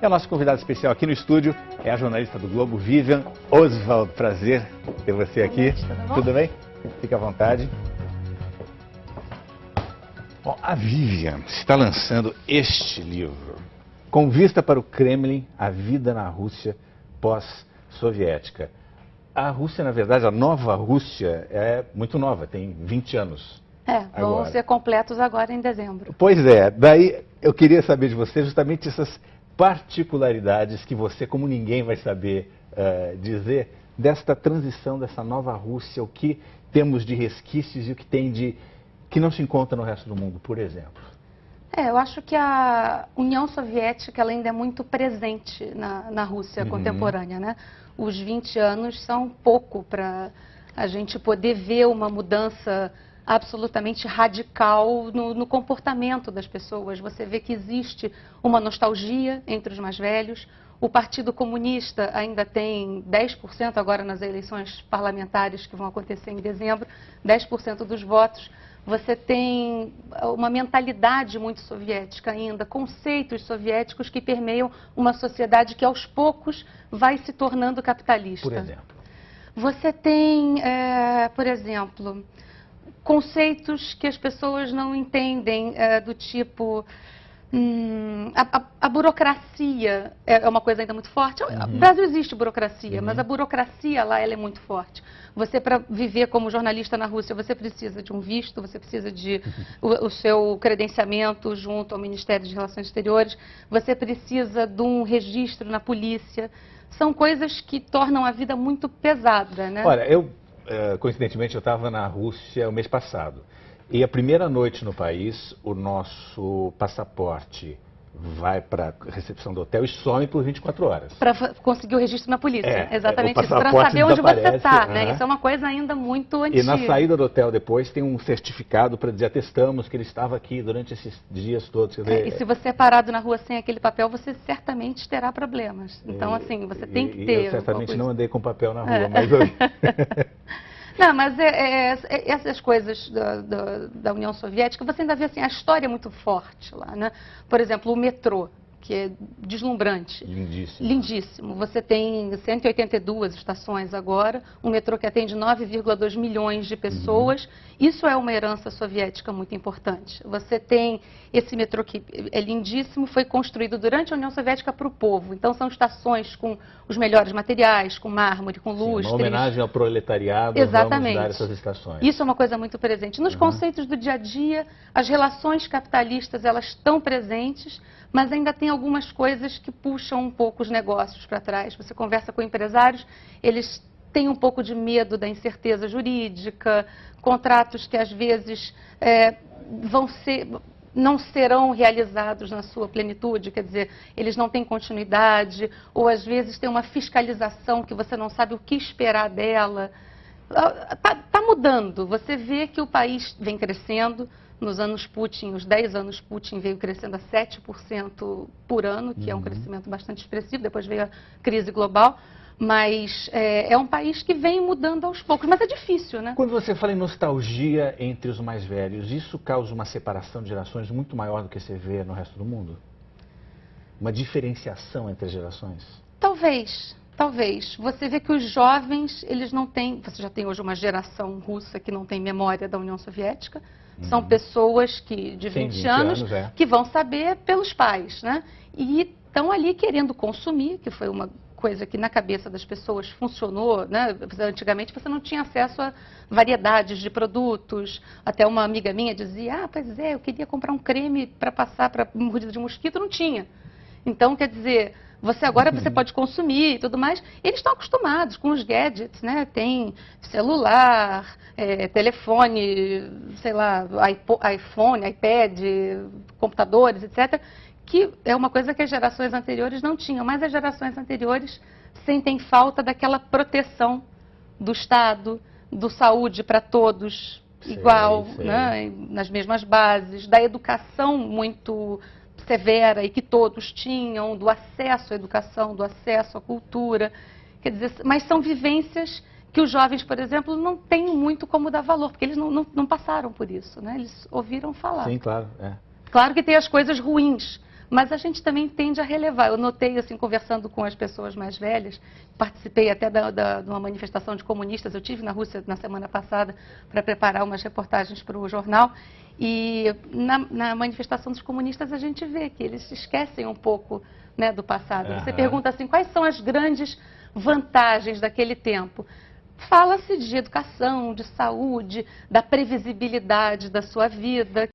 E a nossa convidada especial aqui no estúdio é a jornalista do Globo, Vivian Oswald. Prazer ter você aqui. Tudo bem? Fique à vontade. Bom, a Vivian está lançando este livro, Com Vista para o Kremlin, a vida na Rússia pós-soviética. A Rússia, na verdade, a nova Rússia é muito nova, tem 20 anos. Vão ser completos agora em dezembro. Pois é, daí eu queria saber de você justamente essas particularidades que você, como ninguém, vai saber dizer desta transição, dessa nova Rússia, o que temos de resquícios e o que tem de que não se encontra no resto do mundo, por exemplo. Eu acho que a União Soviética ela ainda é muito presente na Rússia contemporânea, né? Os 20 anos são pouco para a gente poder ver uma mudança absolutamente radical no comportamento das pessoas. Você vê que existe uma nostalgia entre os mais velhos. O Partido Comunista ainda tem 10% agora nas eleições parlamentares que vão acontecer em dezembro, 10% dos votos. Você tem uma mentalidade muito soviética ainda, conceitos soviéticos que permeiam uma sociedade que aos poucos vai se tornando capitalista. Por exemplo? Você tem, por exemplo, conceitos que as pessoas não entendem, do tipo... A burocracia é uma coisa ainda muito forte. No Brasil existe burocracia, mas a burocracia lá ela é muito forte. Você, para viver como jornalista na Rússia, você precisa de um visto, você precisa de o seu credenciamento junto ao Ministério de Relações Exteriores, você precisa de um registro na polícia. São coisas que tornam a vida muito pesada, né? Olha, coincidentemente, eu estava na Rússia o mês passado. E a primeira noite no país, o nosso passaporte vai para a recepção do hotel e some por 24 horas. Para conseguir o registro na polícia. Exatamente isso. Para saber onde você está, né? Isso é uma coisa ainda muito antiga. E na saída do hotel depois tem um certificado para dizer, atestamos que ele estava aqui durante esses dias todos. Quer dizer, e se você é parado na rua sem aquele papel, você certamente terá problemas. Então, assim, você tem que ter... Eu certamente não andei com papel na rua, mas... Não, mas essas coisas da União Soviética, você ainda vê assim, a história é muito forte lá, né? Por exemplo, o metrô, que é deslumbrante. Lindíssimo. Lindíssimo. Você tem 182 estações agora, um metrô que atende 9,2 milhões de pessoas. Isso é uma herança soviética muito importante. Você tem esse metrô que é lindíssimo, foi construído durante a União Soviética para o povo. Então são estações com os melhores materiais, com mármore, com lustres. Uma homenagem ao proletariado. Exatamente. Vamos dar essas estações. Isso é uma coisa muito presente. Nos conceitos do dia a dia, as relações capitalistas, elas estão presentes, mas ainda tem algumas coisas que puxam um pouco os negócios para trás. Você conversa com empresários, eles têm um pouco de medo da incerteza jurídica, contratos que às vezes não serão realizados na sua plenitude, quer dizer, eles não têm continuidade, ou às vezes tem uma fiscalização que você não sabe o que esperar dela. Está mudando. Você vê que o país vem crescendo. Nos anos Putin, os 10 anos Putin veio crescendo a 7% por ano, que é um crescimento bastante expressivo, depois veio a crise global, mas é um país que vem mudando aos poucos, mas é difícil, né? Quando você fala em nostalgia entre os mais velhos, isso causa uma separação de gerações muito maior do que você vê no resto do mundo? Uma diferenciação entre as gerações? Talvez. Talvez. Você vê que os jovens, eles não têm... Você já tem hoje uma geração russa que não tem memória da União Soviética. São pessoas de 20 anos que vão saber pelos pais, né? E estão ali querendo consumir, que foi uma coisa que na cabeça das pessoas funcionou, né? Antigamente você não tinha acesso a variedades de produtos. Até uma amiga minha dizia, pois é, eu queria comprar um creme para passar para mordida de mosquito, não tinha. Então, quer dizer... Agora você pode consumir e tudo mais. Eles estão acostumados com os gadgets, né? Tem celular, telefone, sei lá, iPhone, iPad, computadores, etc. Que é uma coisa que as gerações anteriores não tinham. Mas as gerações anteriores sentem falta daquela proteção do Estado, do saúde para todos igual, né? Nas mesmas bases, da educação muito... severa e que todos tinham, do acesso à educação, do acesso à cultura. Quer dizer, mas são vivências que os jovens, por exemplo, não têm muito como dar valor, porque eles não passaram por isso, né? Eles ouviram falar. Sim, claro. Claro que tem as coisas ruins, mas a gente também tende a relevar. Eu notei, assim, conversando com as pessoas mais velhas, participei até de uma manifestação de comunistas, eu estive na Rússia na semana passada para preparar umas reportagens para o jornal, e na manifestação dos comunistas a gente vê que eles esquecem um pouco, né, do passado. Você pergunta assim, quais são as grandes vantagens daquele tempo? Fala-se de educação, de saúde, da previsibilidade da sua vida.